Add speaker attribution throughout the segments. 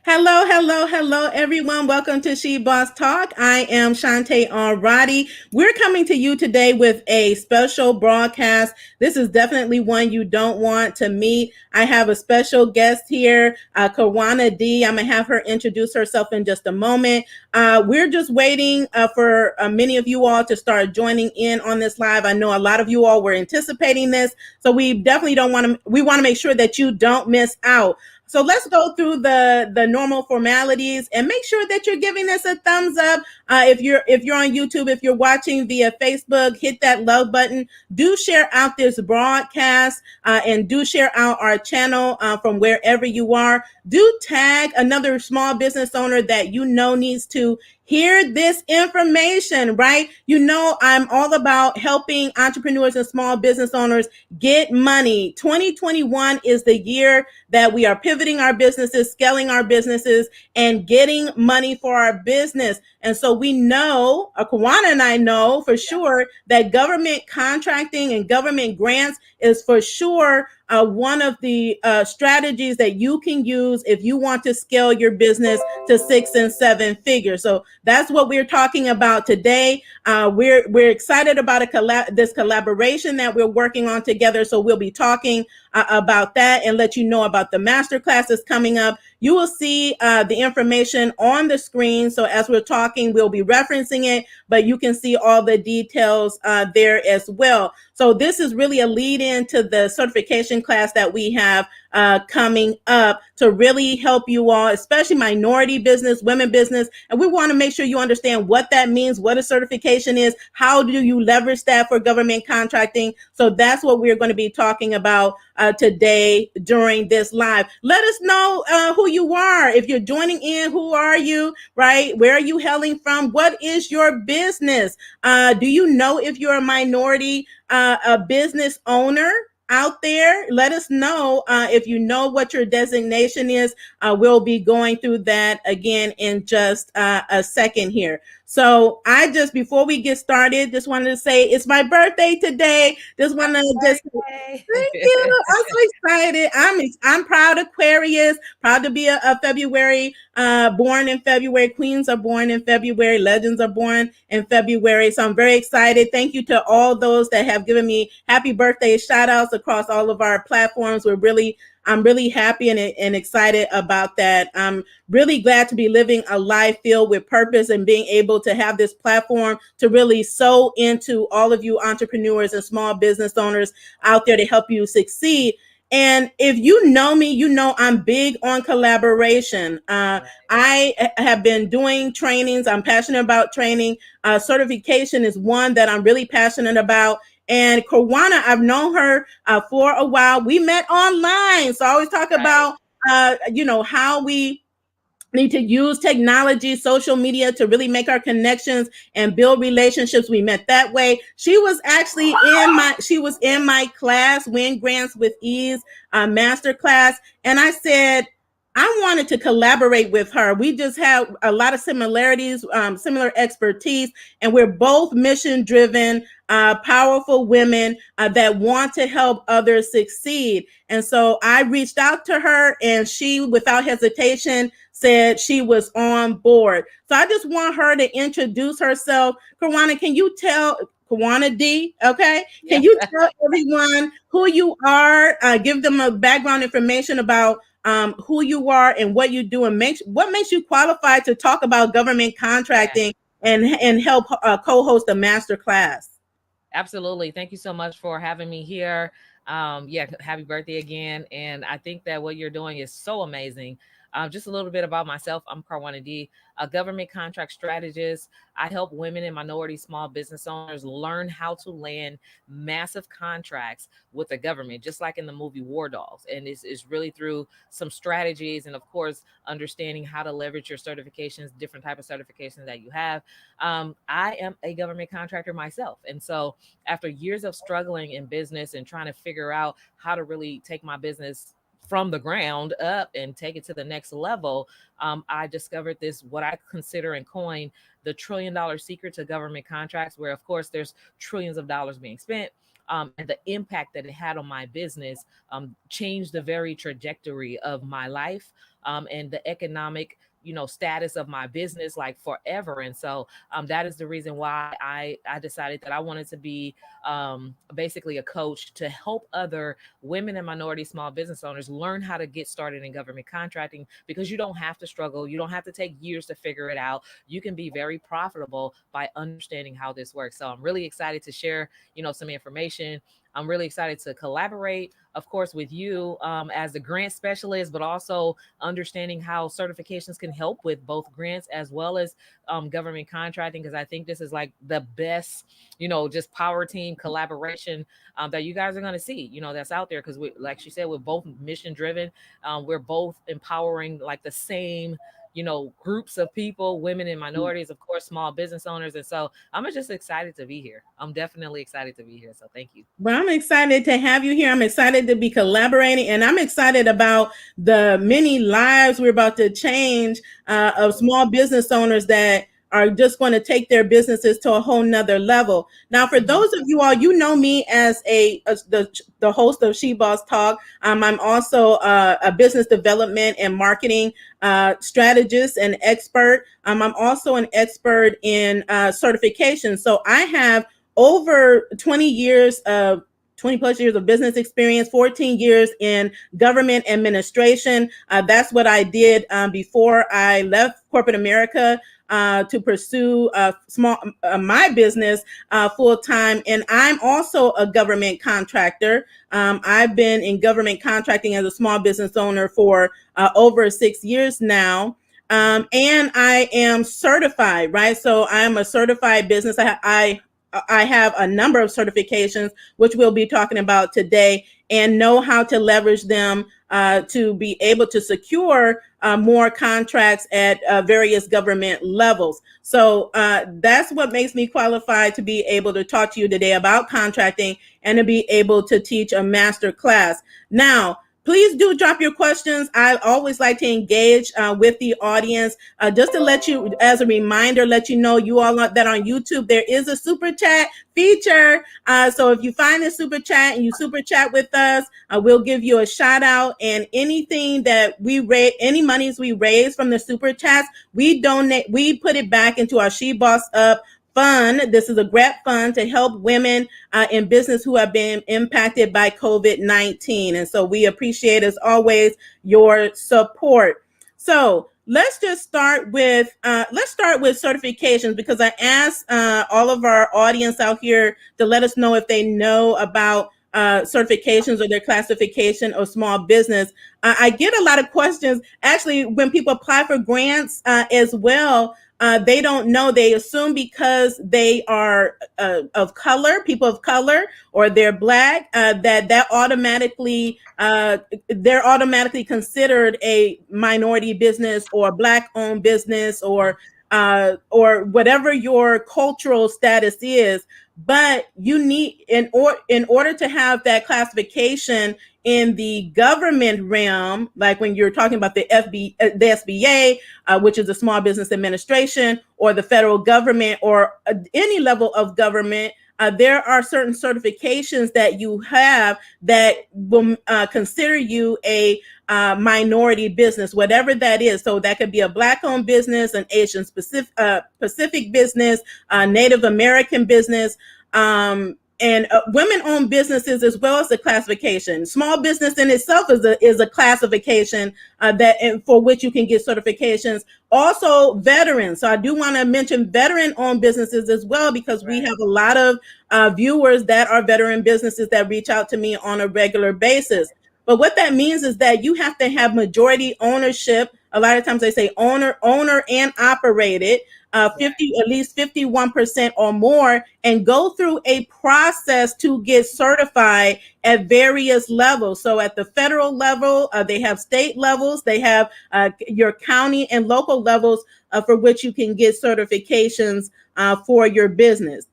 Speaker 1: Hello, hello, hello, everyone. Welcome to She Boss Talk. I am Shantae Alradi. We're coming to you today with a special broadcast. This is definitely one you don't want to meet. I have a special guest here, Karwanna D. I'm going to have her introduce herself in just a moment. We're just waiting for many of you all to start joining in on this live. I know a lot of you all were anticipating this, so we definitely don't want to, we want to make sure that you don't miss out. So let's go through the normal formalities and make sure that you're giving us a thumbs up. If you're on YouTube, if you're watching via Facebook, hit that love button. Do share out this broadcast and do share out our channel from wherever you are. Do tag another small business owner that you know needs to hear this information, right? You know, I'm all about helping entrepreneurs and small business owners get money. 2021 is the year that we are pivoting our businesses, scaling our businesses, and getting money for our business. And so we know, Karwanna and I know for sure that government contracting and government grants is for sure one of the strategies that you can use if you want to scale your business to 6 and 7 figures. So that's what we're talking about today. We're excited about this collaboration that we're working on together. So we'll be talking about that and let you know about the master classes coming up. You will see the information on the screen. So as we're talking, we'll be referencing it, but you can see all the details there as well. So this is really a lead in to the certification class that we have coming up to really help you all, especially minority business, women business. And we want to make sure you understand what that means, what a certification is, how do you leverage that for government contracting. So that's what we're going to be talking about today during this live. Let us know who you are. If you're joining in, who are you, right? Where are you hailing from? What is your business? Do you know if you're a minority a business owner out there? Let us know if you know what your designation is. We'll be going through that again in just a second here. So I just, before we get started, just wanted to say it's my birthday today. Just want to just thank you. I'm so excited. I'm proud Aquarius, proud to be a February, born in February. Queens are born in February. Legends are born in February. So I'm very excited. Thank you to all those that have given me happy birthday shout outs across all of our platforms. I'm really happy and excited about that. I'm really glad to be living a life filled with purpose and being able to have this platform to really sow into all of you entrepreneurs and small business owners out there to help you succeed. And if you know me, you know I'm big on collaboration. I have been doing trainings. I'm passionate about training. Certification is one that I'm really passionate about. And Karwanna, I've known her for a while. We met online. So I always talk about, how we need to use technology, social media to really make our connections and build relationships. We met that way. She was in my class, Win Grants with Ease, master class. And I said, I wanted to collaborate with her. We just have a lot of similarities, similar expertise, and we're both mission driven, powerful women that want to help others succeed. And so I reached out to her, and she, without hesitation, said she was on board. So I just want her to introduce herself. Karwanna, can you tell Karwanna D? Okay, can you tell everyone who you are? Give them a background information about who you are and what you do, and what makes you qualified to talk about government contracting and help co-host a master class.
Speaker 2: Absolutely. Thank you so much for having me here. Happy birthday again. And I think that what you're doing is so amazing. Just a little bit about myself. I'm Karwanna D, a government contract strategist. I help women and minority small business owners learn how to land massive contracts with the government, just like in the movie War Dogs. And it's really through some strategies and, of course, understanding how to leverage your certifications, different type of certifications that you have. I am a government contractor myself. And so after years of struggling in business and trying to figure out how to really take my business from the ground up and take it to the next level, I discovered this, what I consider and coin the $1 trillion secret to government contracts, where, of course, there's trillions of dollars being spent. and the impact that it had on my business changed the very trajectory of my life, and the economic, status of my business, like, forever. And so that is the reason why I decided that I wanted to be basically a coach to help other women and minority small business owners learn how to get started in government contracting, because you don't have to struggle. You don't have to take years to figure it out. You can be very profitable by understanding how this works. So I'm really excited to share, some information. I'm really excited to collaborate, of course, with you as the grant specialist, but also understanding how certifications can help with both grants as well as government contracting, because I think this is like the best, just power team collaboration that you guys are going to see, that's out there. Because we, like she said, we're both mission driven. We're both empowering like the same, groups of people, women and minorities, of course, small business owners. And so I'm just excited to be here. I'm definitely excited to be here. So thank you.
Speaker 1: Well, I'm excited to have you here. I'm excited to be collaborating, and I'm excited about the many lives we're about to change of small business owners that are just going to take their businesses to a whole nother level. Now, for
Speaker 2: Mhm.
Speaker 1: those of you all, you know me as the host of She Boss Talk. I'm also a business development and marketing strategist and expert. I'm also an expert in certification. So I have over 20 years of 20 plus years of business experience, 14 years in government administration. That's what I did before I left corporate America to pursue my business full time. And I'm also a government contractor. I've been in government contracting as a small business owner for over 6 years now. And I am certified, right? So I'm a certified business. I have a number of certifications, which we'll be talking about today, and know how to leverage them to be able to secure more contracts at various government levels. So that's what makes me qualified to be able to talk to you today about contracting and to be able to teach a master class. Now, please do drop your questions. I always like to engage with the audience. Just to let you, as a reminder, let you know, you all that on YouTube, there is a super chat feature. So if you find the super chat and you super chat with us, we'll give you a shout out. And anything that we raise, any monies we raise from the super chats, we donate, we put it back into our She Boss Up fund. This is a grant fund to help women in business who have been impacted by COVID-19. And so we appreciate, as always, your support. So let's just start with certifications, because I asked all of our audience out here to let us know if they know about certifications or their classification of small business. I get a lot of questions actually when people apply for grants as well. They don't know. They assume because they are of color, people of color, or they're black, that automatically they're automatically considered a minority business or black-owned business, or whatever your cultural status is. But you need, in order to have that classification in the government realm, like when you're talking about the SBA, which is the Small Business Administration, or the federal government, or any level of government, there are certain certifications that you have that will consider you a minority business, whatever that is. So that could be a black-owned business, an Asian Pacific business, Native American business, and women-owned businesses, as well as the classification. Small business in itself is a classification that for which you can get certifications. Also, veterans. So I do want to mention veteran-owned businesses as well, because we have a lot of viewers that are veteran businesses that reach out to me on a regular basis. But what that means is that you have to have majority ownership. A lot of times they say owner, and operated. 50, at least 51% or more, and go through a process to get certified at various levels. So at the federal level, they have state levels, they have your county and local levels for which you can get certifications for your business.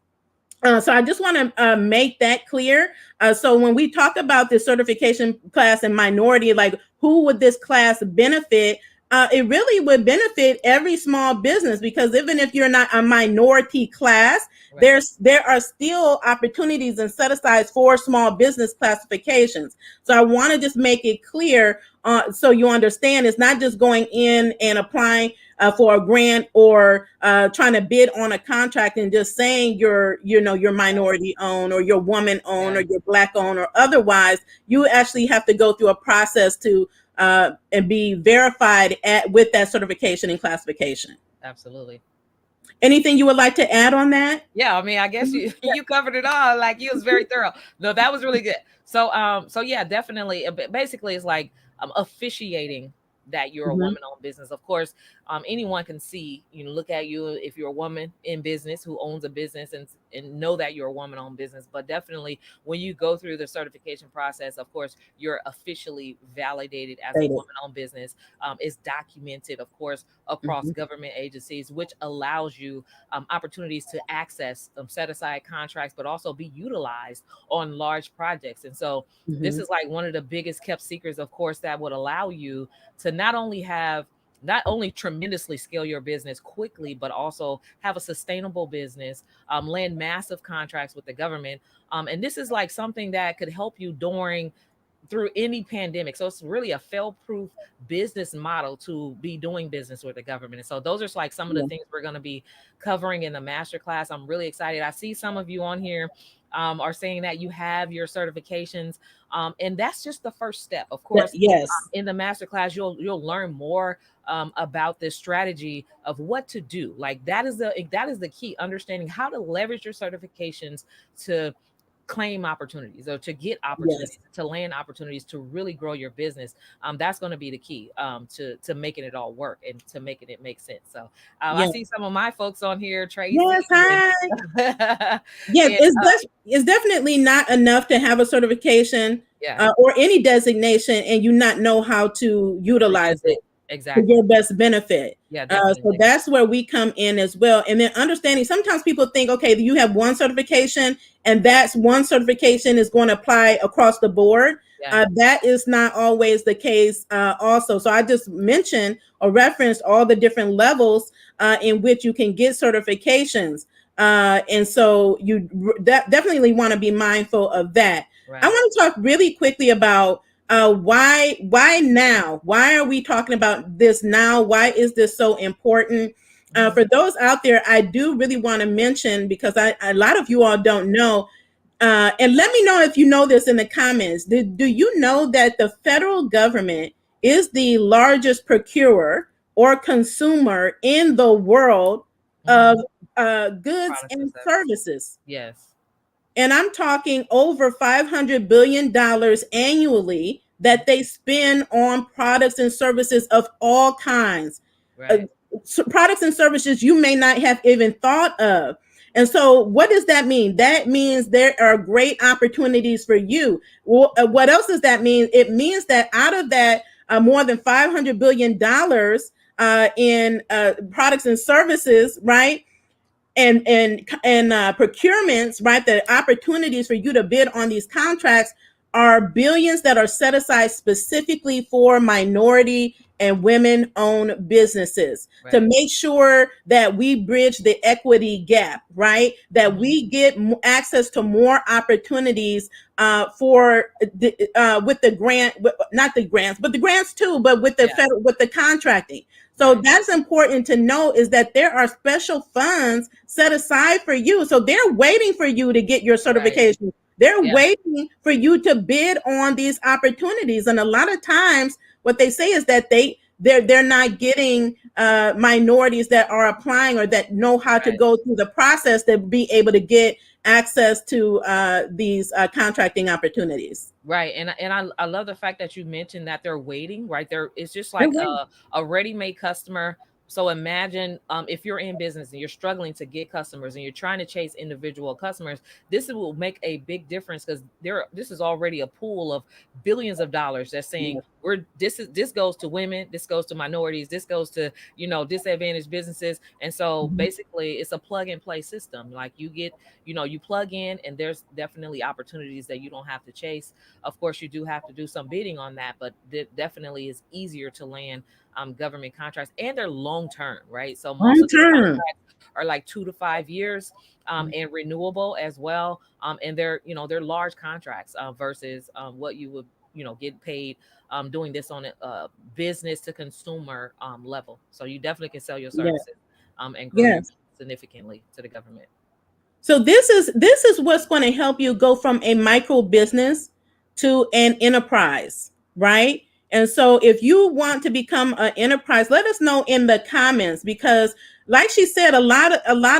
Speaker 1: So I just want to make that clear. So when we talk about this certification class and minority, like who would this class benefit? it really would benefit every small business, because even if you're not a minority class,
Speaker 2: Right.
Speaker 1: there are still opportunities and set asides for small business classifications. So I want to just make it clear, so you understand it's not just going in and applying for a grant, or trying to bid on a contract and just saying you're minority owned, or you're woman owned,
Speaker 2: Yeah.
Speaker 1: or you're black owned, or otherwise. You actually have to go through a process to and be verified with that certification and classification.
Speaker 2: Absolutely.
Speaker 1: Anything you would like to add on that?
Speaker 2: Yeah, I mean, I guess you you covered it all. Like you was very thorough. No, that was really good. So yeah, definitely. Basically, it's like officiating that you're a
Speaker 1: Mm-hmm.
Speaker 2: woman-owned business. Of course, anyone can see, look at you if you're a woman in business who owns a business and know that you're a woman-owned business. But definitely, when you go through the certification process, of course, you're officially validated as a woman-owned business. It's documented, of course, across
Speaker 1: Mm-hmm.
Speaker 2: government agencies, which allows you opportunities to access set aside contracts, but also be utilized on large projects. And so this
Speaker 1: Mm-hmm.
Speaker 2: is like one of the biggest kept secrets, of course, that would allow you to not only tremendously scale your business quickly, but also have a sustainable business, land massive contracts with the government. And this is like something that could help you during through any pandemic. So it's really a fail-proof business model to be doing business with the government. And so those are like some of the
Speaker 1: Yeah.
Speaker 2: things we're going to be covering in the master class. I'm really excited. I see some of you on here are saying that you have your certifications, and that's just the first step. Of course,
Speaker 1: Yes.
Speaker 2: in the master class, you'll learn more about this strategy of what to do. Like that is the key, understanding how to leverage your certifications to claim opportunities or to get
Speaker 1: Yes.
Speaker 2: opportunities to land opportunities to really grow your business. That's going to be the key to making it all work and to making it make sense. So I
Speaker 1: Yes.
Speaker 2: see some of my folks on here,
Speaker 1: Yes.
Speaker 2: Tracy, and
Speaker 1: Hi. Yes.
Speaker 2: and
Speaker 1: It's definitely not enough to have a certification
Speaker 2: yeah,
Speaker 1: or any designation, and you not know how to
Speaker 2: to
Speaker 1: utilize
Speaker 2: use it
Speaker 1: it to
Speaker 2: exactly.
Speaker 1: your best benefit.
Speaker 2: Yeah,
Speaker 1: So
Speaker 2: definitely.
Speaker 1: that's where we come in as well. And then understanding, sometimes people think, okay, you have one certification and that's one certification is going to apply across the board.
Speaker 2: Yeah,
Speaker 1: That is not always the case, also. So I just mentioned or referenced all the different levels in which you can get certifications. And so you definitely want to be mindful of that. I
Speaker 2: right.
Speaker 1: want to talk really quickly about why now? Why are we talking about this now? Why is this so important?
Speaker 2: Hmm.
Speaker 1: For those out there, I do really want to mention, because a lot of you all don't know, and let me know if you know this in the comments. Do you know that the federal government is the largest procurer or consumer in the world of
Speaker 2: Hmm.
Speaker 1: goods
Speaker 2: Products and
Speaker 1: and
Speaker 2: services.
Speaker 1: services?
Speaker 2: Yes.
Speaker 1: And I'm talking over $500 billion annually that they spend on products and services of all kinds. Uh,
Speaker 2: Right.
Speaker 1: Products and services you may not have even thought of. And so, what does that mean? That means there are great opportunities for you. What else does that mean? It means that out of that, more than $500 billion in products and services, right? And procurements, right? The opportunities for you to bid on these contracts are billions that are set aside specifically for minority and women owned businesses, to
Speaker 2: Right.
Speaker 1: make sure that we bridge the equity gap, right? That
Speaker 2: Hmm.
Speaker 1: we get access to more opportunities with the grant, not the grants, but the grants too, but with the
Speaker 2: Yeah.
Speaker 1: federal, with the contracting. So
Speaker 2: Right.
Speaker 1: that's important to know, is that there are special funds set aside for you. So they're waiting for you to get your
Speaker 2: Right.
Speaker 1: certification. They're
Speaker 2: Yeah.
Speaker 1: waiting for you to bid on these opportunities. And a lot of times what they say is that they're not getting minorities that are applying or that know how to
Speaker 2: Right.
Speaker 1: go through the process to be able to get access to these contracting opportunities.
Speaker 2: Right. And I love the fact that you mentioned that they're waiting, right? There it's just
Speaker 1: They're
Speaker 2: like
Speaker 1: waiting.
Speaker 2: a ready-made customer So imagine if you're in business and you're struggling to get customers and you're trying to chase individual customers, this will make a big difference because this is already a pool of billions of dollars that's saying
Speaker 1: Yes.
Speaker 2: this goes to women, this goes to minorities, this goes to disadvantaged businesses. And so
Speaker 1: Mhm.
Speaker 2: basically it's a plug and play system. Like you plug in and there's definitely opportunities that you don't have to chase. Of course you do have to do some bidding on that, but it definitely is easier to land government contracts, and they're long term, right? So most
Speaker 1: Long
Speaker 2: of these
Speaker 1: term.
Speaker 2: contracts are like 2 to 5 years, and renewable as well. And they're large contracts versus what you would get paid doing this on a business to consumer level. So you definitely can sell your
Speaker 1: Yeah.
Speaker 2: services and grow your
Speaker 1: Yes.
Speaker 2: business significantly to the government.
Speaker 1: So this is what's going to help you go from a micro business to an enterprise, right? And so if you want to become an enterprise, let us know in the comments because like she said, a lot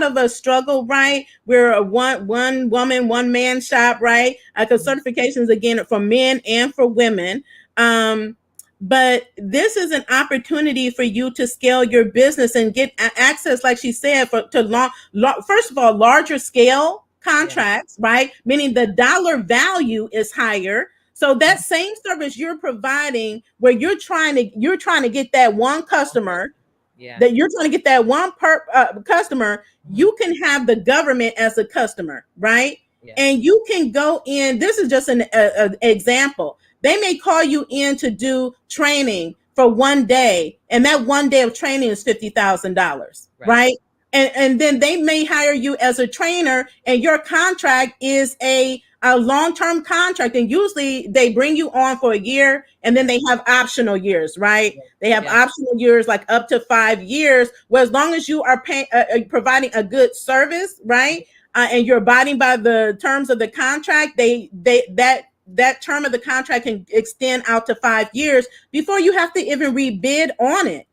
Speaker 1: of us struggle, right? We're a one woman, one man shop, right? Because
Speaker 2: Mhm.
Speaker 1: certifications again for men and for women. Um, but this is an opportunity for you to scale your business and get access, like she said, for to first of all, larger scale
Speaker 2: Yeah.
Speaker 1: contracts, right? Meaning the dollar value is higher. So that
Speaker 2: Mhm.
Speaker 1: same service you're providing, where you're trying to get that one customer,
Speaker 2: Yeah.
Speaker 1: that you're trying to get that one customer,
Speaker 2: Mhm.
Speaker 1: you can have the government as a customer, right?
Speaker 2: Yes.
Speaker 1: And you can go in. This is just an example. They may call you in to do training for one day, and that one day of training is $50,000,
Speaker 2: Right.
Speaker 1: right? And then they may hire you as a trainer, and your contract is a long term contract. And usually they bring you on for a year, and then
Speaker 2: Yeah.
Speaker 1: they have optional years, right?
Speaker 2: Yeah.
Speaker 1: They have
Speaker 2: Yeah.
Speaker 1: optional years, like up to 5 years, where as long as you are providing a good service, right, and you're abiding by the terms of the contract, that term of the contract can extend out to 5 years before you have to even rebid on it.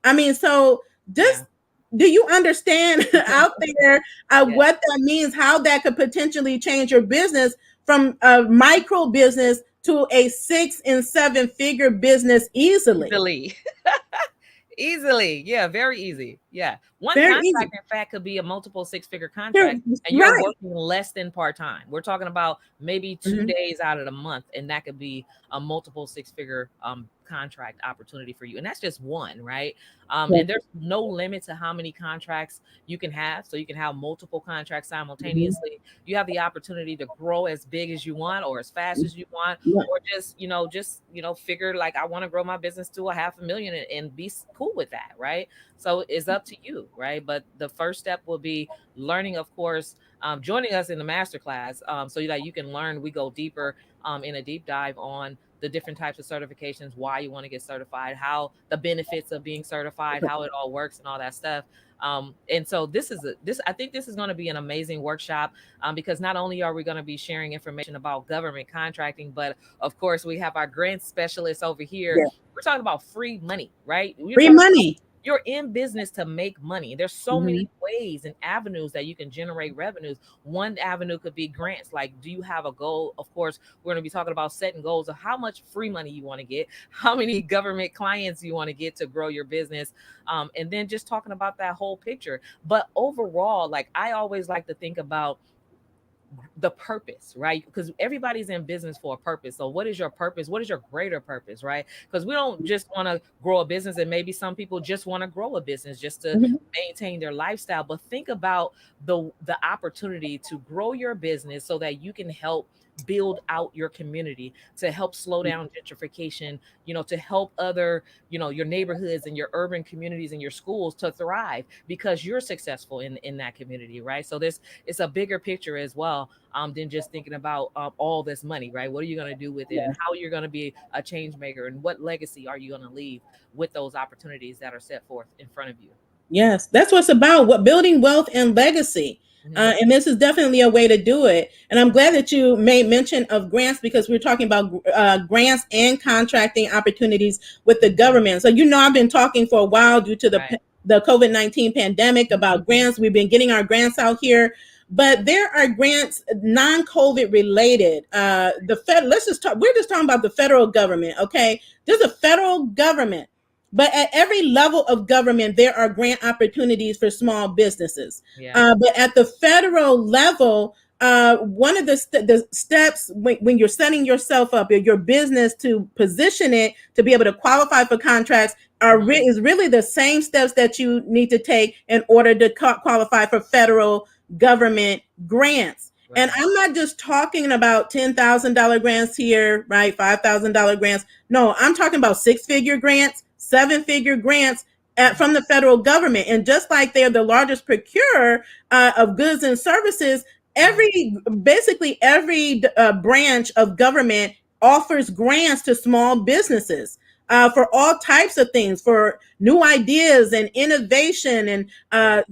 Speaker 1: I mean, so
Speaker 2: Yeah.
Speaker 1: just do you understand out there
Speaker 2: Yeah.
Speaker 1: what that means? How that could potentially change your business from a micro business to a 6 and 7 figure business easily.
Speaker 2: Easily. Easily. Yeah, very easy. Yeah. One
Speaker 1: Very easy.
Speaker 2: contract, in fact, could be a multiple six-figure
Speaker 1: Here,
Speaker 2: contract, and you're
Speaker 1: right.
Speaker 2: working less than part-time. We're talking about maybe two
Speaker 1: Mhm.
Speaker 2: days out of the month, and that could be a multiple six-figure contract opportunity for you. And that's just one, right?
Speaker 1: Yeah.
Speaker 2: And there's no limit to how many contracts you can have. So you can have multiple contracts
Speaker 1: Mhm.
Speaker 2: simultaneously. You have the opportunity to grow as big as you want or as fast as you want,
Speaker 1: Yeah.
Speaker 2: or just figure like I want to grow my business to a 500,000 and be cool with that, right? So it's up to you, right? But the first step will be learning, of course, joining us in the masterclass, so that you can learn. We go deeper in a deep dive on the different types of certifications, why you want to get certified, how the benefits of being certified, how it all works, and all that stuff. And so this I think this is going to be an amazing workshop, because not only are we going to be sharing information about government contracting, but of course we have our grant specialists over here.
Speaker 1: Yeah.
Speaker 2: We're talking about free money, right? We're
Speaker 1: Free
Speaker 2: talking about
Speaker 1: money.
Speaker 2: you're in business to make money. There's so many
Speaker 1: Mhm.
Speaker 2: ways and avenues that you can generate revenues. One avenue could be grants. Like, do you have a goal? Of course, we're going to be talking about setting goals of how much free money you want to get, how many government clients you want to get to grow your business, and then just talking about that whole picture. But overall, like I always like to think about the purpose, right? Because everybody's in business for a purpose. So, what is your purpose? What is your greater purpose, right? Because we don't just want to grow a business, and maybe some people just want to grow a business just to
Speaker 1: Mhm.
Speaker 2: maintain their lifestyle. But think about the opportunity to grow your business so that you can help build out your community, to help slow down gentrification, to help other, your neighborhoods and your urban communities and your schools to thrive because you're successful in that community, right? So this it's a bigger picture as well, than just thinking about all this money, right? What are you going to do with it, and how you're going to be a change maker, and what legacy are you going to leave with those opportunities that are set forth in front of you?
Speaker 1: Yes, that's what's about. What building wealth and legacy.
Speaker 2: Hmm.
Speaker 1: And this is definitely a way to do it. And I'm glad that you made mention of grants because we're talking about grants and contracting opportunities with the government. So I've been talking for a while due to
Speaker 2: Right.
Speaker 1: the COVID-19 pandemic about grants. We've been getting our grants out here, but there are grants non-COVID related. The Fed. Let's just talk. We're just talking about the federal government. Okay, there's a federal government. But at every level of government, there are grant opportunities for small businesses.
Speaker 2: Yeah.
Speaker 1: But at the federal level, one of the steps when you're setting yourself up, your business to position it to be able to qualify for contracts is really the same steps that you need to take in order to qualify for federal government grants. And
Speaker 2: Right.
Speaker 1: I'm not just talking about $10,000 grants here, right? $5,000 grants. No, I'm talking about six-figure grants, seven-figure grants from the federal government. And just like they're the largest procurer of goods and services, basically every branch of government offers grants to small businesses for all types of things, for new ideas and innovation and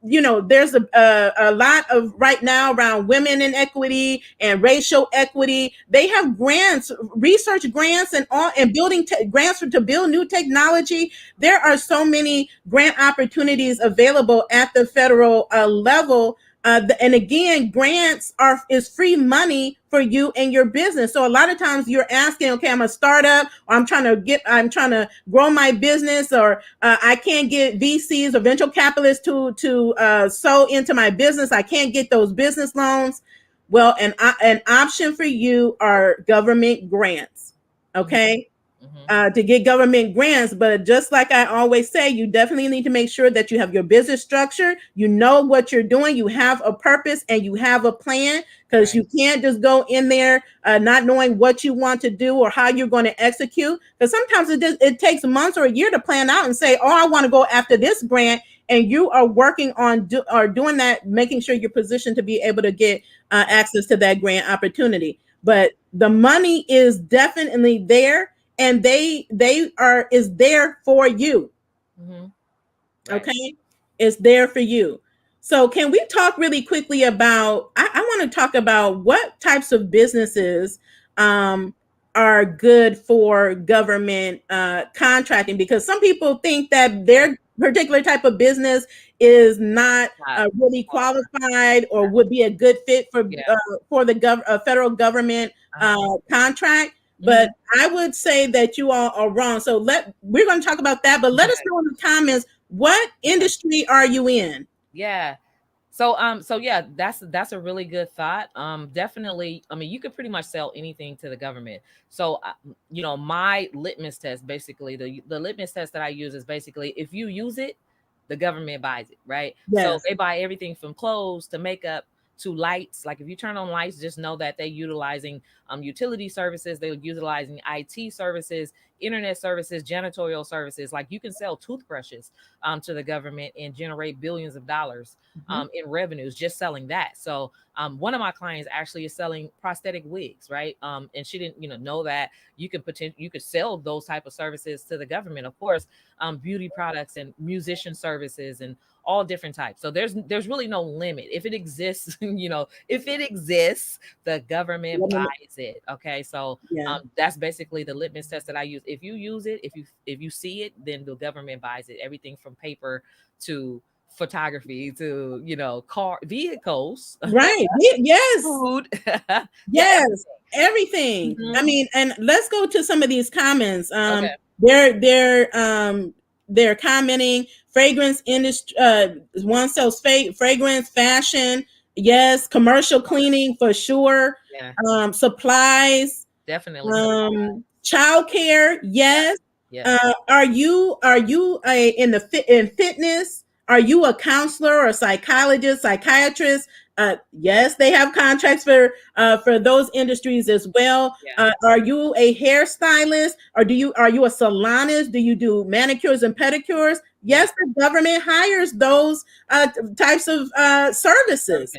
Speaker 1: there's a lot of right now around women in equity and racial equity. They have grants, research grants, and all, and building grants to build new technology. There are so many grant opportunities available at the federal level. And again, grants is free money for you and your business. So a lot of times you're asking, okay, I'm a startup, or I'm trying to grow my business, or I can't get VCs or venture capitalists to sow into my business. I can't get those business loans. Well, an option for you are government grants. Okay. To get government grants. But just like I always say, you definitely need to make sure that you have your business structure, you know what you're doing, you have a purpose, and you have a plan, because you can't just go in there not knowing what you want to do or how you're going to execute. Because sometimes it takes months or a year to plan out and say, oh, I want to go after this grant. And you are working on doing that, making sure you're positioned to be able to get access to that grant opportunity. But the money is definitely there, and they are is there for you.
Speaker 2: Right.
Speaker 1: Okay, it's there for you. So can we talk really quickly about, I want to talk about what types of businesses are good for government contracting, because some people think that their particular type of business is not
Speaker 2: Not
Speaker 1: really
Speaker 2: qualified.
Speaker 1: qualified or would be a good fit
Speaker 2: Yeah.
Speaker 1: for the federal government contract.
Speaker 2: Mhm.
Speaker 1: But I would say that you all are wrong. So we're going to talk about that, but let us know in the comments, what
Speaker 2: Okay.
Speaker 1: industry are you in?
Speaker 2: Yeah. So yeah, that's a really good thought. Definitely. I mean, you could pretty much sell anything to the government. So, my litmus test, basically, the litmus test that I use is basically, if you use it, the government buys it, right? So
Speaker 1: Yes.
Speaker 2: they buy everything from clothes to makeup to lights. Like if you turn on lights, just know that they're utilizing utility services, they're utilizing IT services, internet services, janitorial services. Like you can sell toothbrushes to the government and generate billions of dollars
Speaker 1: Mhm.
Speaker 2: in revenues just selling that. So one of my clients actually is selling prosthetic wigs, right? And she didn't, know that you could sell those type of services to the government, of course, beauty products and musician services and all different types. So there's really no limit. If it exists, if it exists, the government buys it. Okay, so
Speaker 1: Yeah.
Speaker 2: that's basically the litmus test that I use. If you use it, if you see it, then the government buys it. Everything from paper to photography to car vehicles,
Speaker 1: Right. Yes.
Speaker 2: food. Yeah,
Speaker 1: Yes, everything. I
Speaker 2: everything.
Speaker 1: mean, and let's go to some of these comments.
Speaker 2: Okay.
Speaker 1: They're commenting fragrance industry. One sells fragrance, fashion. Yes, commercial cleaning for sure.
Speaker 2: Yeah,
Speaker 1: Supplies.
Speaker 2: definitely supply.
Speaker 1: Childcare.
Speaker 2: Yeah.
Speaker 1: Yes.
Speaker 2: Yes.
Speaker 1: Are you in fitness? Are you a counselor or psychologist, psychiatrist? Yes, they have contracts for those industries as well.
Speaker 2: Yeah.
Speaker 1: Are you a hairstylist, or are you a salonist? Do you do manicures and pedicures?
Speaker 2: Yeah.
Speaker 1: Yes, the government hires those types of services,
Speaker 2: Services.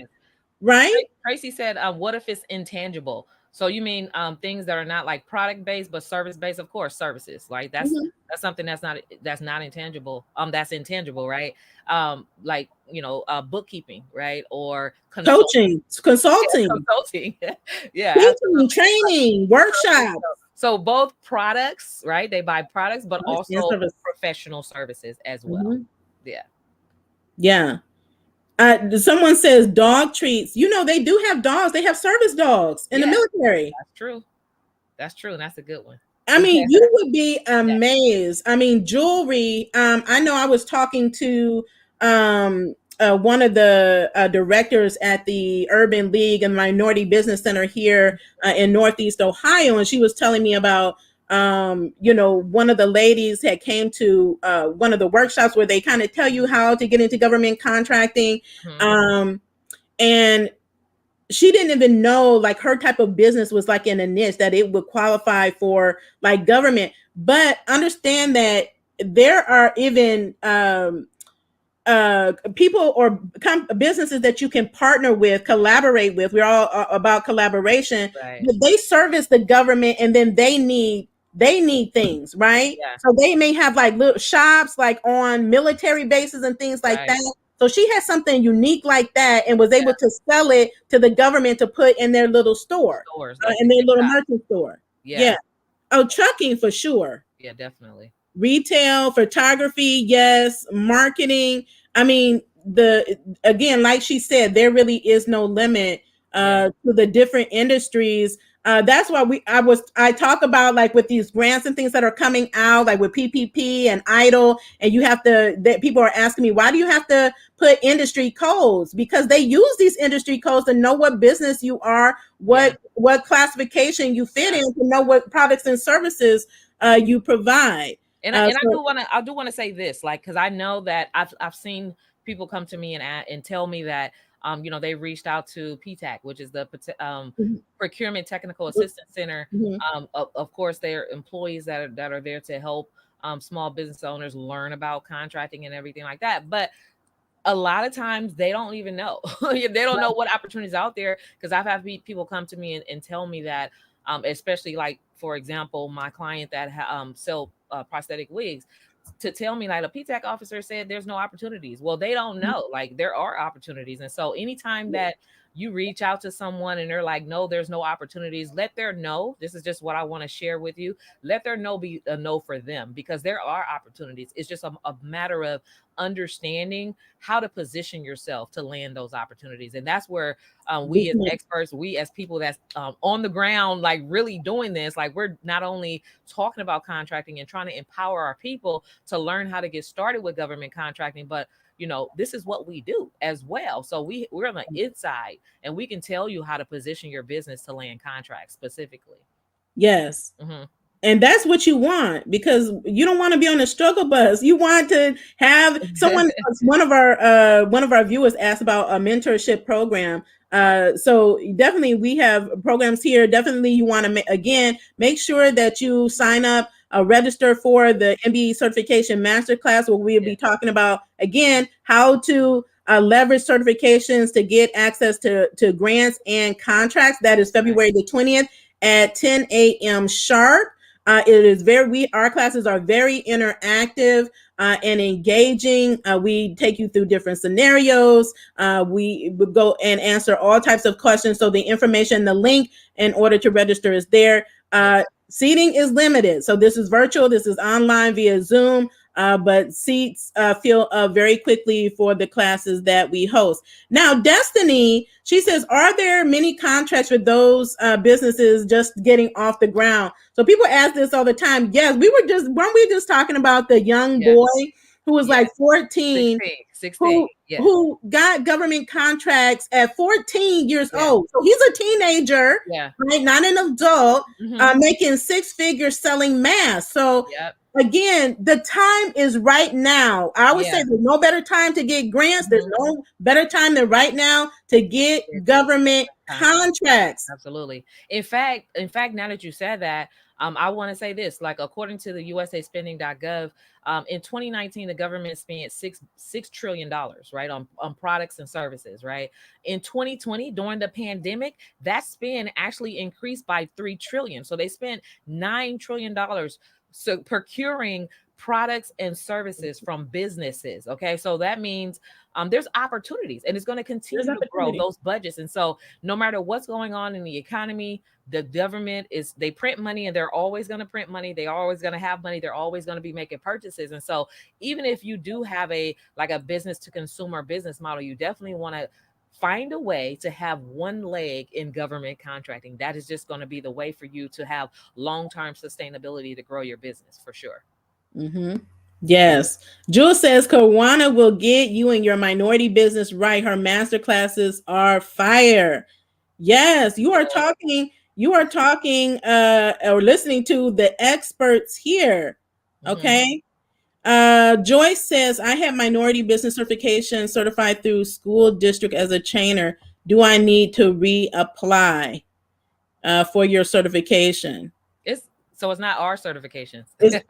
Speaker 1: right?
Speaker 2: Tracy said, "What if it's intangible?" So you mean things that are not like product based but service based? Of course, services. Like
Speaker 1: Mhm.
Speaker 2: that's something that's not intangible. That's intangible, right? Like bookkeeping, right? Or consulting.
Speaker 1: Coaching,
Speaker 2: Yeah,
Speaker 1: consulting,
Speaker 2: consulting. Yeah,
Speaker 1: teaching,
Speaker 2: absolutely.
Speaker 1: training, workshops,
Speaker 2: So both products, right? They buy products, but
Speaker 1: and
Speaker 2: also
Speaker 1: service.
Speaker 2: professional services as well.
Speaker 1: Mhm.
Speaker 2: Yeah,
Speaker 1: Yeah. Someone says dog treats. They do have dogs. They have service dogs in the
Speaker 2: yeah,
Speaker 1: military.
Speaker 2: that's true. That's true, and that's a good one.
Speaker 1: I mean, you would be amazed. I mean, jewelry. I know I was talking to one of the directors at the Urban League and Minority Business Center here in Northeast Ohio, and she was telling me about one of the ladies had came to one of the workshops where they kind of tell you how to get into government contracting,
Speaker 2: Mhm.
Speaker 1: um, and she didn't even know like her type of business was like in a niche that it would qualify for like government. But understand that there are even people or businesses that you can partner with, collaborate with. We're all about collaboration,
Speaker 2: Right.
Speaker 1: but they service the government, and then they need things, right?
Speaker 2: Yeah.
Speaker 1: So they may have like little shops like on military bases and things like
Speaker 2: Right.
Speaker 1: that. So she had something unique like that and was able
Speaker 2: Yeah.
Speaker 1: to sell it to the government to put in their little store,
Speaker 2: Stores like the
Speaker 1: in their
Speaker 2: gift
Speaker 1: little
Speaker 2: shop.
Speaker 1: merchant store. Yeah.
Speaker 2: Yeah.
Speaker 1: Oh, trucking for sure.
Speaker 2: Yeah. Definitely.
Speaker 1: Retail, photography, yes, marketing. I mean, the again, like she said, there really is no limit
Speaker 2: Yeah.
Speaker 1: to the different industries. That's why I talk about like with these grants and things that are coming out, like with PPP and Idle, and you have to. That people are asking me, why do you have to put industry codes? Because they use these industry codes to know what business you are,
Speaker 2: Yeah.
Speaker 1: what classification you fit
Speaker 2: Yeah.
Speaker 1: in, to know what products and services you provide.
Speaker 2: And
Speaker 1: So
Speaker 2: I do wanna say this, like, because I know that I've seen people come to me and and tell me that they reached out to PTAC, which is the
Speaker 1: mhm,
Speaker 2: Procurement Technical Assistance Center.
Speaker 1: mhm,
Speaker 2: Of course, they're employees that are there to help small business owners learn about contracting and everything like that. But a lot of times they don't even know. They don't know what opportunities out there, because I've had people come to me and tell me that, especially like for example, my client that sell prosthetic wigs, to tell me like a PTAC officer said there's no opportunities. Well, they don't
Speaker 1: mhm,
Speaker 2: know, like there are opportunities. And so anytime that you reach out to someone and they're like, no, there's no opportunities, let their know. This is just what I want to share with you. Let their no be a no for them, because there are opportunities. It's just a matter of understanding how to position yourself to land those opportunities. And that's where we as
Speaker 1: mhm.
Speaker 2: experts, we as people that's on the ground, like really doing this, like we're not only talking about contracting and trying to empower our people to learn how to get started with government contracting, but this is what we do as well. So we're on the inside, and we can tell you how to position your business to land contracts specifically.
Speaker 1: Yes.
Speaker 2: Hmm.
Speaker 1: And that's what you want, because you don't want to be on a struggle bus. You want to have someone. One of our viewers asked about a mentorship program. So definitely we have programs here. Definitely you want to again make sure that you sign up, register for the MBE certification masterclass, where we'll
Speaker 2: Yeah.
Speaker 1: be talking about again how to leverage certifications to get access to grants and contracts. That is
Speaker 2: Right.
Speaker 1: February the 20th at 10 a.m. sharp. It is very we our classes are very interactive and engaging. We take you through different scenarios. We would go and answer all types of questions. So the information, the link in order to register is there.
Speaker 2: Yeah.
Speaker 1: Seating is limited. So this is virtual. This is online via Zoom. But seats fill up very quickly for the classes that we host. Now, Destiny, she says, are there many contracts with those businesses just getting off the ground? So people ask this all the time. Yes, weren't we just talking about the young
Speaker 2: Yeah.
Speaker 1: boy who was
Speaker 2: Yeah.
Speaker 1: like 14
Speaker 2: 16.
Speaker 1: who
Speaker 2: Yeah.
Speaker 1: who got government contracts at 14 years
Speaker 2: Yeah.
Speaker 1: old. So he's a teenager,
Speaker 2: Yeah.
Speaker 1: right? Not an adult,
Speaker 2: Hmm.
Speaker 1: making six figures selling masks. So
Speaker 2: Yep.
Speaker 1: again, the time is right now. I would say
Speaker 2: Yeah.
Speaker 1: there's no better time to get grants. There's
Speaker 2: Hmm.
Speaker 1: no better time than right now to get government
Speaker 2: Contract.
Speaker 1: contracts.
Speaker 2: Absolutely. In fact, now that you said that, I want to say this. Like, according to the USAspending.gov, in 2019, the government spent $6 trillion, right, on products and services, right. In 2020, during the pandemic, that spend actually increased by 3 trillion. So they spent $9 trillion so procuring products and services from businesses. Okay, so that means there's opportunities, and it's going to
Speaker 1: There's
Speaker 2: continue to grow
Speaker 1: opportunity.
Speaker 2: those budgets. And so no matter what's going on in the economy, the government is they print money, and they're always going to print money. They're always going to have money. They're always going to be making purchases. And so even if you do have a business to consumer business model, you definitely want to find a way to have one leg in government contracting. That is just going to be the way for you to have long-term sustainability to grow your business for sure.
Speaker 1: Mm-hmm. Yes. Jules says Karwanna will get you and your minority business right. Her master classes are fire. Yes, you are
Speaker 2: Good.
Speaker 1: talking, or listening to the experts here.
Speaker 2: Hmm.
Speaker 1: Okay. Joyce says, I have minority business certification certified through school district as a chainer. Do I need to reapply for your certification?
Speaker 2: It's so it's not our certifications.
Speaker 1: It's,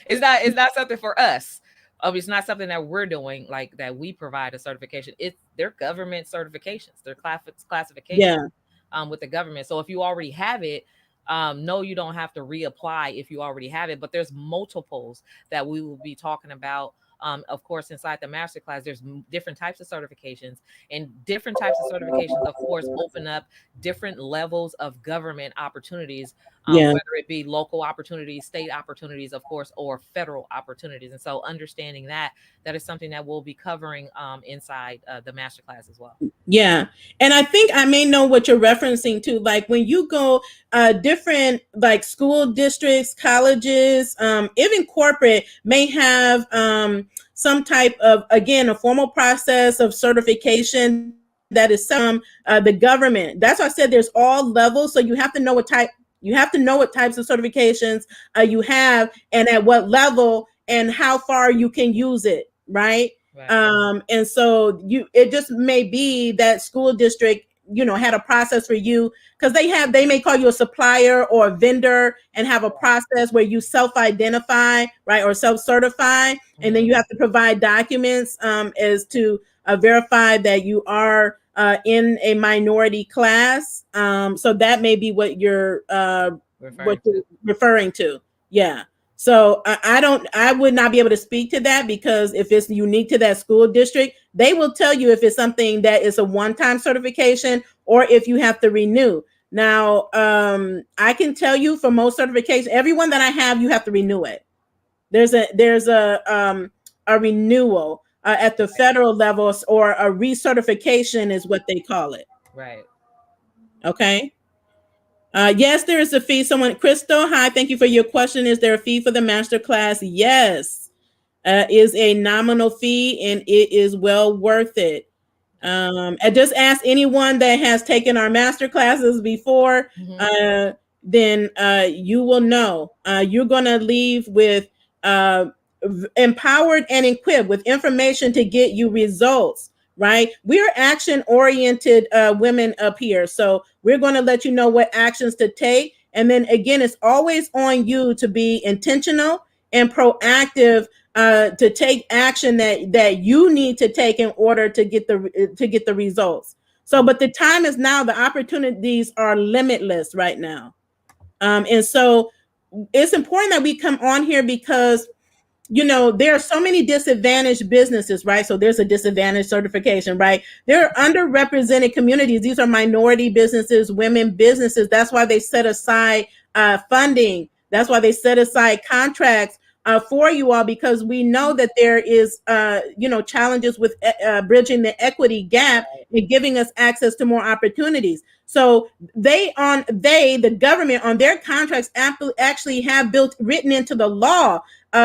Speaker 2: It's not something for us. It's not something that we're doing, like that we provide a certification. It's their government certifications, their classifications
Speaker 1: yeah,
Speaker 2: with the government. So if you already have it, no, you don't have to reapply if you already have it. But there's multiples that we will be talking about. Of course, inside the masterclass, there's different types of certifications, and different types of certifications, of course, open up different levels of government opportunities,
Speaker 1: yeah.
Speaker 2: whether it be local opportunities, state opportunities, of course, or federal opportunities. And so, understanding that, that is something that we'll be covering inside the masterclass as well.
Speaker 1: Yeah. And I think I may know what you're referencing to. Like when you go different like school districts, colleges, even corporate may have some type of, again, a formal process of certification that is separate from the government. That's why I said there's all levels. So you have to know what type, you have to know what types of certifications you have and at what level and how far you can use it, right?
Speaker 2: Right.
Speaker 1: And so it just may be that school district, had a process for you because they may call you a supplier or a vendor and have a process where you self-identify, right, or self-certify, and then
Speaker 2: Hmm.
Speaker 1: you have to provide documents as to verify that you are in a minority class. So that may be what
Speaker 2: Referring
Speaker 1: you're
Speaker 2: to.
Speaker 1: referring to. Yeah. So I would not be able to speak to that because if it's unique to that school district, they will tell you if it's something that is a one-time certification or if you have to renew. Now, I can tell you for most certifications, everyone that I have, you have to renew it. There's a renewal at the federal levels, or a recertification is what they call it.
Speaker 2: Right.
Speaker 1: Okay. Yes, there is a fee. Someone, Crystal, hi, thank you for your question. Is there a fee for the master class? Yes, is a nominal fee and it is well worth it. And just ask anyone that has taken our master classes before,
Speaker 2: Hmm.
Speaker 1: uh, then you will know. You're going to leave with uh, empowered and equipped with information to get you results, right? We're action oriented women up here. So we're going to let you know what actions to take. And then again, it's always on you to be intentional and proactive to take action that you need to take in order to get the results. So, but the time is now. The opportunities are limitless right now, and so it's important that we come on here because there are so many disadvantaged businesses, right? So there's a disadvantaged certification, right? There are underrepresented communities. These are minority businesses, women businesses. That's why they set aside funding. That's why they set aside contracts for you all, because we know that there is, challenges with bridging the equity gap and giving us access to more opportunities. So the government on their contracts actually have written into the law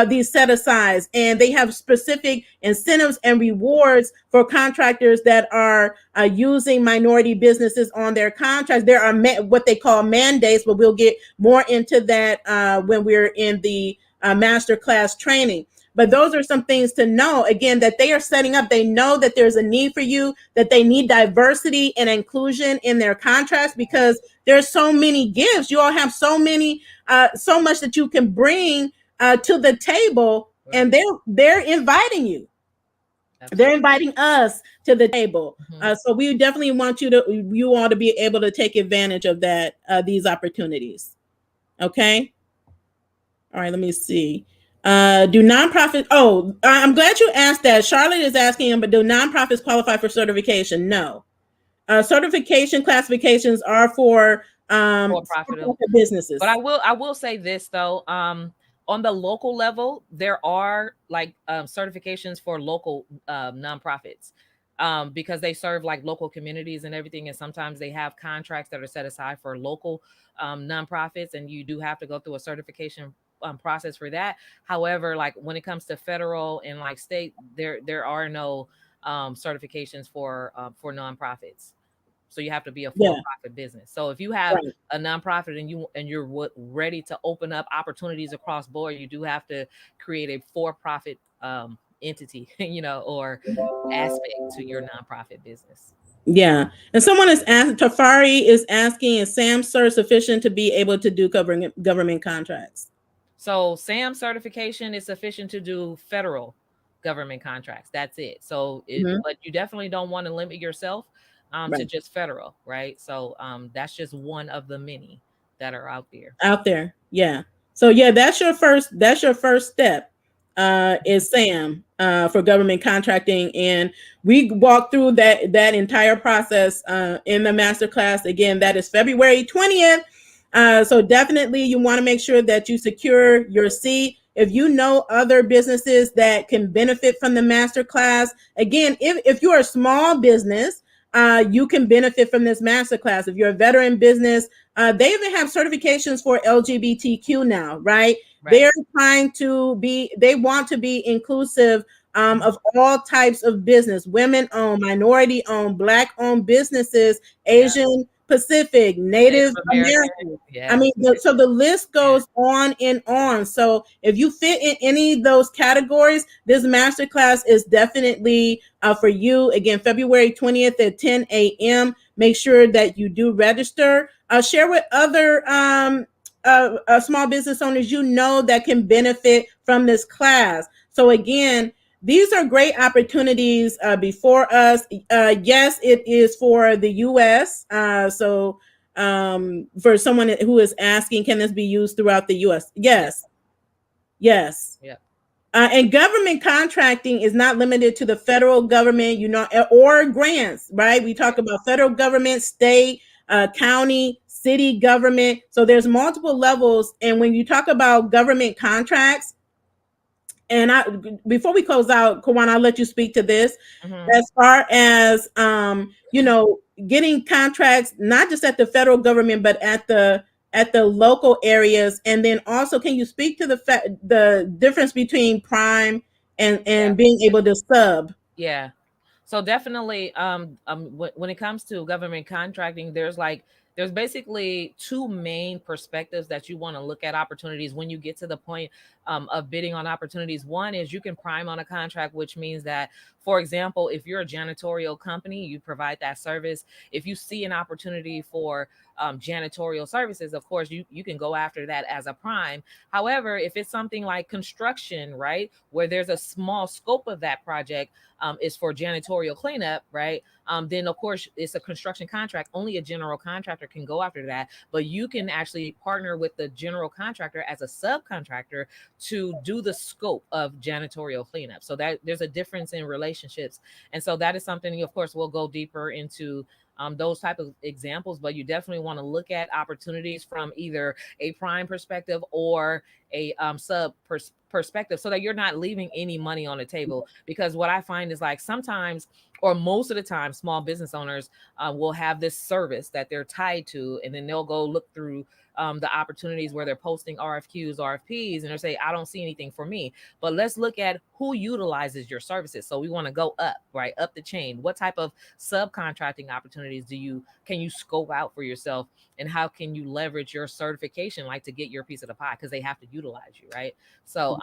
Speaker 1: these set asides, and they have specific incentives and rewards for contractors that are using minority businesses on their contracts. There are what they call mandates, but we'll get more into that when we're in the master class training. But those are some things to know, again, that they are setting up. They know that there's a need for you, that they need diversity and inclusion in their contracts because there's so many gifts. You all have so much that you can bring to the table,
Speaker 2: Right.
Speaker 1: and they're inviting you. They're
Speaker 2: Absolutely.
Speaker 1: inviting us to the table.
Speaker 2: Hmm.
Speaker 1: So we definitely want you all to be able to take advantage of these opportunities. Okay. All right. Let me see. Do nonprofits? Oh, I'm glad you asked that. Charlotte is asking him, but do nonprofits qualify for certification? No. Certification classifications are
Speaker 2: For profit.
Speaker 1: for
Speaker 2: But I
Speaker 1: businesses.
Speaker 2: will I will say this though. On the local level, there are like certifications for local nonprofits. because they serve like local communities and everything. And sometimes they have contracts that are set aside for local nonprofits, and you do have to go through a certification process for that. However, like when it comes to federal and like state, there are no certifications for nonprofits. So you have to be a
Speaker 1: Yeah.
Speaker 2: for-profit business. So if you have
Speaker 1: Right.
Speaker 2: a nonprofit and you're ready to open up opportunities across board, you do have to create a for-profit entity, or aspect to your nonprofit business.
Speaker 1: Yeah. And someone is asking, Tafari is asking, is SAMSER sufficient to be able to do government contracts?
Speaker 2: So SAM certification is sufficient to do federal government contracts. That's it.
Speaker 1: Mhm.
Speaker 2: But you definitely don't want to limit yourself to
Speaker 1: Right.
Speaker 2: just federal, right? So that's just one of the many that are out there.
Speaker 1: Out there. Yeah. So yeah, that's your first step, is SAM, for government contracting. And we walk through that entire process in the masterclass. Again, that is February 20th. So definitely you want to make sure that you secure your seat. If you know other businesses that can benefit from the masterclass, again, if you're a small business, you can benefit from this masterclass. If you're a veteran business, they even have certifications for LGBTQ now, right? They're
Speaker 2: Right.
Speaker 1: they want to be inclusive, of all types of business, women owned, minority owned, Black owned businesses,
Speaker 2: Yeah.
Speaker 1: Asian Pacific,
Speaker 2: Native
Speaker 1: Native
Speaker 2: American.
Speaker 1: American. I
Speaker 2: Yeah.
Speaker 1: mean, so the list
Speaker 2: Yeah.
Speaker 1: goes on and on. So if you fit in any of those categories, this masterclass is definitely for you. Again, February 20th at 10 a.m. Make sure that you do register. Share with other small business owners you know that can benefit from this class. So again, these are great opportunities before us. Yes, it is for the U.S. For someone who is asking, can this be used throughout the U.S.?
Speaker 2: Yeah.
Speaker 1: Yes, yes.
Speaker 2: Yeah.
Speaker 1: And government contracting is not limited to the federal government, or grants, right? We talk
Speaker 2: Right.
Speaker 1: about federal government, state, county, city government. So there's multiple levels. And when you talk about government contracts, and before we close out, Kawan, I'll let you speak to this.
Speaker 2: Hmm.
Speaker 1: As far as getting contracts, not just at the federal government, but at the local areas, and then also, can you speak to the difference between prime
Speaker 2: Yeah.
Speaker 1: and being able to sub?
Speaker 2: Yeah. So definitely, when it comes to government contracting, there's basically two main perspectives that you want to look at opportunities when you get to the point of bidding on opportunities. One is you can prime on a contract, which means that, for example, if you're a janitorial company, you provide that service. If you see an opportunity for janitorial services, of course, you can go after that as a prime. However, if it's something like construction, right, where there's a small scope of that project, is for janitorial cleanup, right? Then of course it's a construction contract. Only a general contractor can go after that, but you can actually partner with the general contractor as a subcontractor to do the scope of janitorial cleanup. So that there's a difference in relationships, and so that is something. Of course, we'll go deeper into those type of examples, but you definitely want to look at opportunities from either a prime perspective or a perspective, so that you're not leaving any money on the table. Because what I find is, like, sometimes, or most of the time, small business owners will have this service that they're tied to, and then they'll go look through the opportunities where they're posting RFQs, RFPs, and they'll say, I don't see anything for me. But let's look at who utilizes your services. So we want to go up, right, up the chain. What type of subcontracting opportunities can you scope out for yourself, and how can you leverage your certification, like, to get your piece of the pie, because they have to utilize you, right? So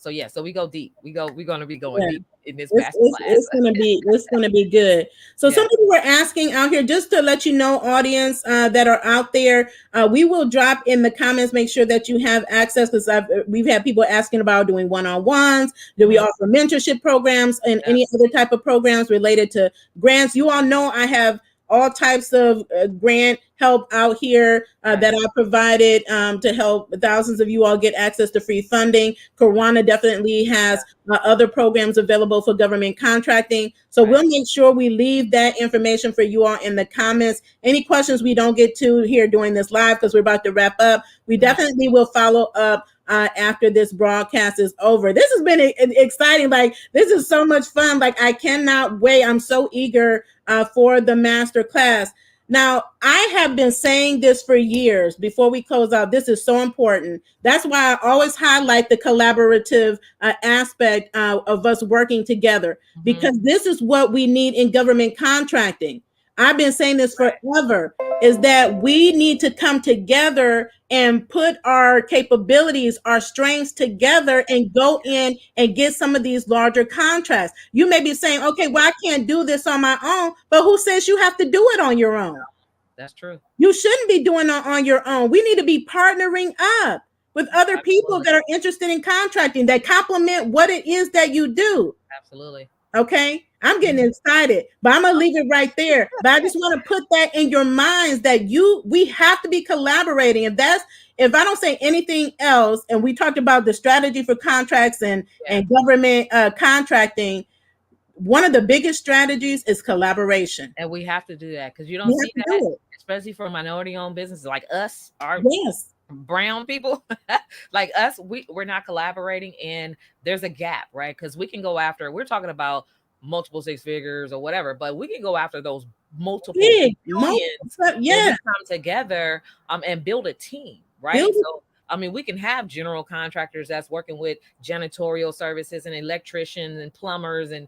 Speaker 2: yeah, so we go deep. We're going to be going
Speaker 1: Yeah.
Speaker 2: deep in this
Speaker 1: It's,
Speaker 2: master
Speaker 1: it's,
Speaker 2: class.
Speaker 1: it's gonna be it's gonna be good. So
Speaker 2: Yeah.
Speaker 1: some people were asking out here, just to let you know, audience that are out there, we will drop in the comments. Make sure that you have access, because we've had people asking about doing one-on-ones. Do we
Speaker 2: Mhm.
Speaker 1: offer mentorship programs and
Speaker 2: Yeah.
Speaker 1: any other type of programs related to grants? You all know I have all types of grant help out here
Speaker 2: Right.
Speaker 1: that I provided to help thousands of you all get access to free funding. Karwanna definitely has other programs available for government contracting. So
Speaker 2: Right.
Speaker 1: we'll make sure we leave that information for you all in the comments. Any questions we don't get to here during this live, because we're about to wrap up, we
Speaker 2: Mhm.
Speaker 1: definitely will follow up after this broadcast is over. This has been exciting. Like, this is so much fun. Like, I cannot wait. I'm so eager for the master class. Now, I have been saying this for years before we close out. This is so important. That's why I always highlight the collaborative aspect of us working together,
Speaker 2: Hmm.
Speaker 1: because this is what we need in government contracting. I've been saying this forever, is that we need to come together and put our capabilities, our strengths together and go in and get some of these larger contracts. You may be saying, okay, well, I can't do this on my own, but who says you have to do it on your own?
Speaker 2: That's true.
Speaker 1: You shouldn't be doing it on your own. We need to be partnering up with other people
Speaker 2: Absolutely.
Speaker 1: that are interested in contracting, that complement what it is that you do.
Speaker 2: Absolutely.
Speaker 1: Okay. I'm getting
Speaker 2: Mhm.
Speaker 1: excited, but I'm gonna leave it right there. But I just want to put that in your minds that we have to be collaborating. If I don't say anything else, and we talked about the strategy for contracts
Speaker 2: Yeah.
Speaker 1: and government contracting, one of the biggest strategies is collaboration.
Speaker 2: And we have to do that because you
Speaker 1: We
Speaker 2: don't
Speaker 1: have
Speaker 2: see
Speaker 1: to
Speaker 2: that,
Speaker 1: do it.
Speaker 2: especially for minority-owned businesses like us, our
Speaker 1: Yes.
Speaker 2: brown people, like us. We're not collaborating, and there's a gap, right? Because we can go after. We're talking about multiple six figures or whatever, but we can go after those multiple
Speaker 1: Big. Multiple
Speaker 2: billions
Speaker 1: stuff.
Speaker 2: when
Speaker 1: Yeah.
Speaker 2: we come together and build a team, right?
Speaker 1: Build it.
Speaker 2: So I mean, we can have general contractors that's working with janitorial services and electricians and plumbers and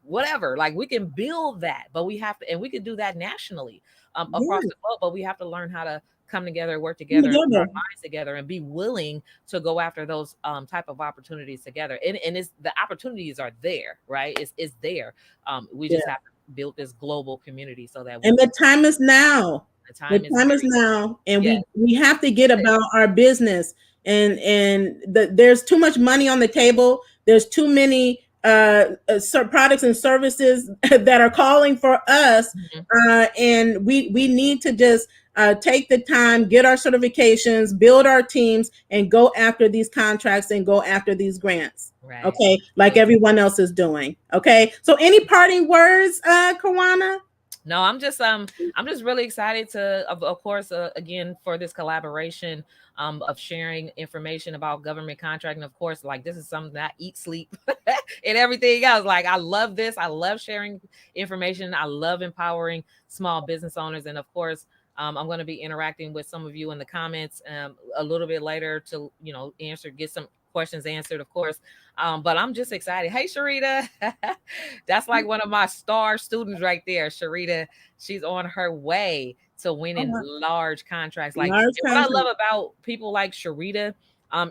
Speaker 2: whatever. Like we can build that, but we have to, and we can do that nationally across
Speaker 1: Yeah.
Speaker 2: the globe. But we have to learn how to come together, work
Speaker 1: Come
Speaker 2: together, and put our
Speaker 1: together.
Speaker 2: minds together, and be willing to go after those type of opportunities together. And it's the opportunities are there, right? It's there. We
Speaker 1: Yeah.
Speaker 2: just have to build this global community so that we
Speaker 1: And
Speaker 2: can.
Speaker 1: the time is now.
Speaker 2: The
Speaker 1: The
Speaker 2: time is
Speaker 1: time is
Speaker 2: very
Speaker 1: now, and
Speaker 2: yes.
Speaker 1: we have to get about our business. There's too much money on the table. There's too many products and services that are calling for us,
Speaker 2: Mhm.
Speaker 1: and we need to just take the time, get our certifications, build our teams, and go after these contracts and go after these grants.
Speaker 2: Right.
Speaker 1: Okay, like
Speaker 2: Absolutely.
Speaker 1: everyone else is doing. Okay, so any parting words, Kawana?
Speaker 2: No, I'm just really excited to of course again for this collaboration of sharing information about government contracting. Of course, like this is something that I eat, sleep, and everything else. Like I love this. I love sharing information. I love empowering small business owners, and of course. I'm going to be interacting with some of you in the comments a little bit later to get some questions answered, of course. But I'm just excited. Hey, Sharita, that's like one of my star students right there. Sharita, she's on her way to winning
Speaker 1: Oh,
Speaker 2: large contracts. Like,
Speaker 1: large
Speaker 2: and what I love
Speaker 1: contract.
Speaker 2: about people like Sharita,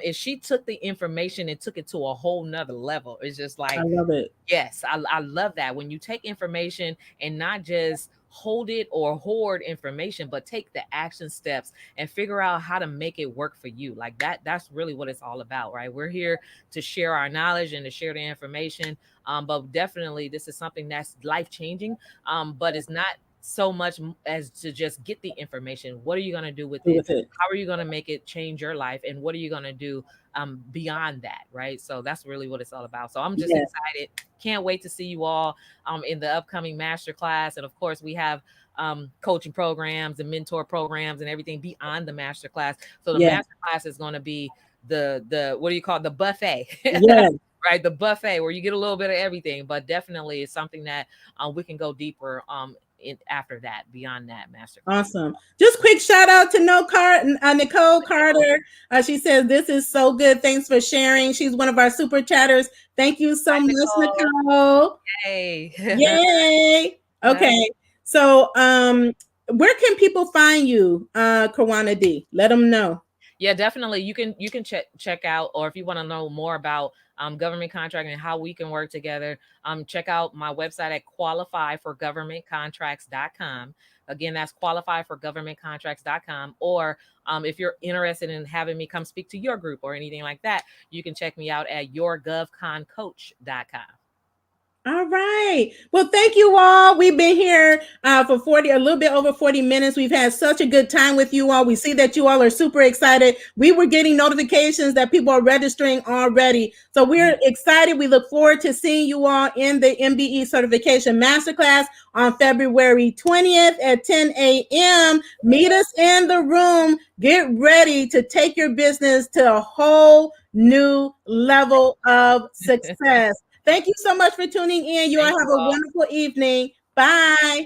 Speaker 2: is she took the information and took it to a whole nother level. It's just
Speaker 1: I
Speaker 2: like,
Speaker 1: love it.
Speaker 2: yes, I love that when you take information and not just hold it or hoard information, but take the action steps and figure out how to make it work for you. Like that's really what it's all about, right? We're here to share our knowledge and to share the information. But definitely this is something that's life changing. But it's not so much as to just get the information. What are you going to do with
Speaker 1: Do
Speaker 2: it?
Speaker 1: with it.
Speaker 2: How are you going to make it change your life? And what are you going to do beyond that, right? So that's really what it's all about. So I'm just
Speaker 1: Yeah.
Speaker 2: excited. Can't wait to see you all in the upcoming master class. And of course, we have coaching programs and mentor programs and everything beyond the master class. So the
Speaker 1: Yeah.
Speaker 2: master class is going to be the what do you call it? The buffet.
Speaker 1: Yeah.
Speaker 2: Right, the buffet where you get a little bit of everything, but definitely it's something that we can go deeper after that, beyond that master class.
Speaker 1: Awesome. Just quick shout out to Nicole Carter. She says, this is so good. Thanks for sharing. She's one of our super chatters. Thank you so
Speaker 2: Hi,
Speaker 1: much,
Speaker 2: Nicole.
Speaker 1: Nicole.
Speaker 2: Hey.
Speaker 1: Yay. Okay. So, where can people find you, Karwana D? Let them know.
Speaker 2: Yeah, definitely. You can check out, or if you want to know more about government contracting and how we can work together, check out my website at qualifyforgovernmentcontracts.com. Again, that's qualifyforgovernmentcontracts.com. Or if you're interested in having me come speak to your group or anything like that, you can check me out at yourgovconcoach.com.
Speaker 1: All right. Well, thank you all. We've been here for 40, a little bit over 40 minutes. We've had such a good time with you all. We see that you all are super excited. We were getting notifications that people are registering already. So we're excited. We look forward to seeing you all in the MBE Certification Masterclass on February 20th at 10 a.m. Meet us in the room. Get ready to take your business to a whole new level of success. Thank you so much for tuning in. You all
Speaker 2: Thank
Speaker 1: have
Speaker 2: you
Speaker 1: a
Speaker 2: all.
Speaker 1: wonderful evening. Bye.